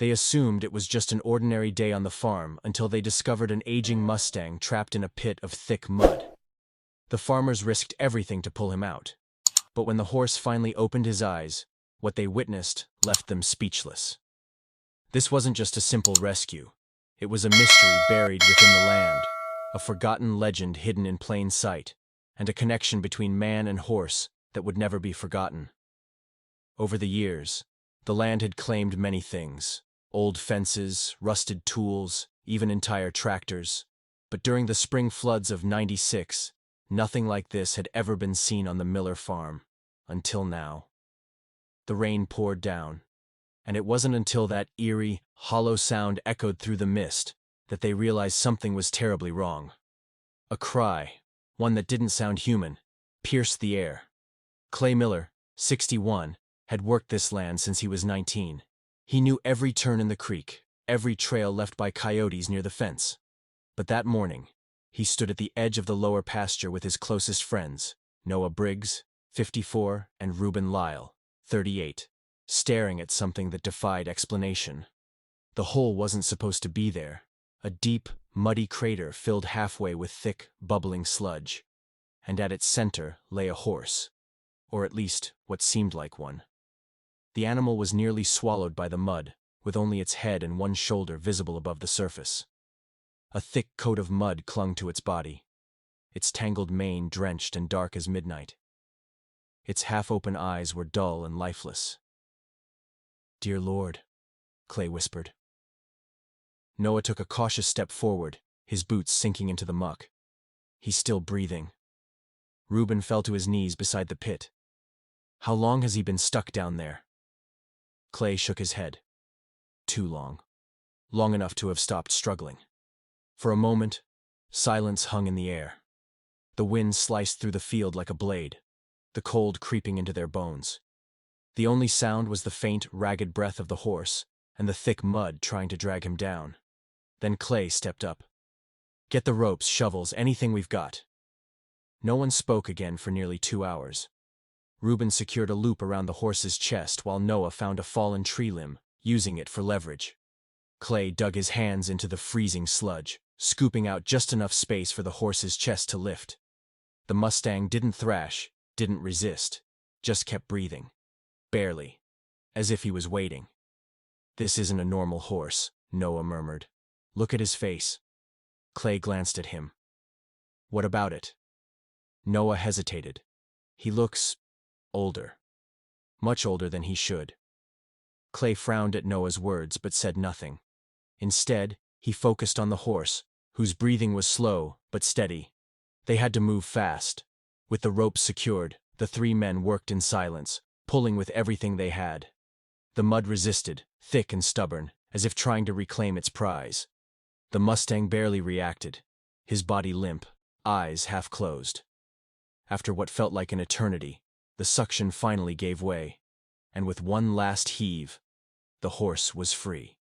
They assumed it was just an ordinary day on the farm until they discovered an aging Mustang trapped in a pit of thick mud. The farmers risked everything to pull him out. But when the horse finally opened his eyes, what they witnessed left them speechless. This wasn't just a simple rescue. It was a mystery buried within the land, a forgotten legend hidden in plain sight, and a connection between man and horse that would never be forgotten. Over the years, the land had claimed many things: old fences, rusted tools, even entire tractors. But during the spring floods of '96, nothing like this had ever been seen on the Miller farm, until now. The rain poured down, and it wasn't until that eerie, hollow sound echoed through the mist that they realized something was terribly wrong. A cry, one that didn't sound human, pierced the air. Clay Miller, 61, had worked this land since he was 19. He knew every turn in the creek, every trail left by coyotes near the fence. But that morning, he stood at the edge of the lower pasture with his closest friends, Noah Briggs, 54, and Reuben Lyle, 38, staring at something that defied explanation. The hole wasn't supposed to be there, a deep, muddy crater filled halfway with thick, bubbling sludge, and at its center lay a horse, or at least what seemed like one. The animal was nearly swallowed by the mud, with only its head and one shoulder visible above the surface. A thick coat of mud clung to its body, its tangled mane drenched and dark as midnight. Its half-open eyes were dull and lifeless. "Dear Lord," Clay whispered. Noah took a cautious step forward, his boots sinking into the muck. "He's still breathing." Reuben fell to his knees beside the pit. "How long has he been stuck down there?" Clay shook his head. "Too long. Long enough to have stopped struggling." For a moment, silence hung in the air. The wind sliced through the field like a blade, the cold creeping into their bones. The only sound was the faint, ragged breath of the horse and the thick mud trying to drag him down. Then Clay stepped up. "Get the ropes, shovels, anything we've got." No one spoke again for nearly 2 hours. Reuben secured a loop around the horse's chest while Noah found a fallen tree limb, using it for leverage. Clay dug his hands into the freezing sludge, scooping out just enough space for the horse's chest to lift. The Mustang didn't thrash, didn't resist, just kept breathing. Barely, as if he was waiting. "This isn't a normal horse," Noah murmured. "Look at his face." Clay glanced at him. "What about it?" Noah hesitated. "He looks older. Much older than he should." Clay frowned at Noah's words but said nothing. Instead, he focused on the horse, whose breathing was slow but steady. They had to move fast. With the ropes secured, the 3 men worked in silence, pulling with everything they had. The mud resisted, thick and stubborn, as if trying to reclaim its prize. The Mustang barely reacted, his body limp, eyes half closed. After what felt like an eternity, the suction finally gave way, and with one last heave, the horse was free.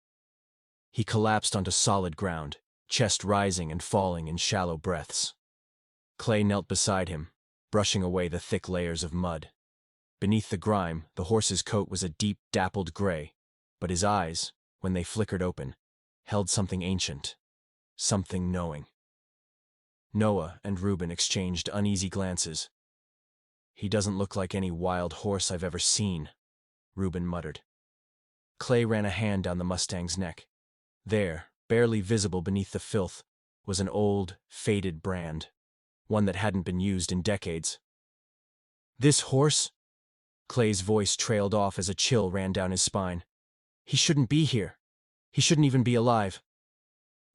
He collapsed onto solid ground, chest rising and falling in shallow breaths. Clay knelt beside him, brushing away the thick layers of mud. Beneath the grime, the horse's coat was a deep, dappled gray, but his eyes, when they flickered open, held something ancient, something knowing. Noah and Reuben exchanged uneasy glances. "He doesn't look like any wild horse I've ever seen," Reuben muttered. Clay ran a hand down the Mustang's neck. There, barely visible beneath the filth, was an old, faded brand, one that hadn't been used in decades. "This horse?" Clay's voice trailed off as a chill ran down his spine. "He shouldn't be here. He shouldn't even be alive."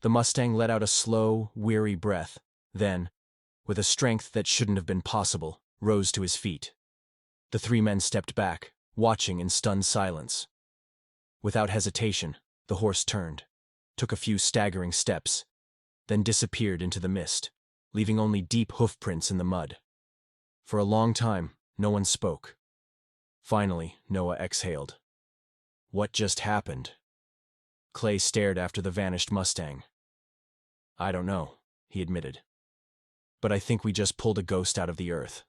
The Mustang let out a slow, weary breath, then, with a strength that shouldn't have been possible, rose to his feet. The 3 men stepped back, watching in stunned silence. Without hesitation, the horse turned, took a few staggering steps, then disappeared into the mist, leaving only deep hoof prints in the mud. For a long time, no one spoke. Finally, Noah exhaled. "What just happened?" Clay stared after the vanished Mustang. "I don't know," he admitted. "But I think we just pulled a ghost out of the earth."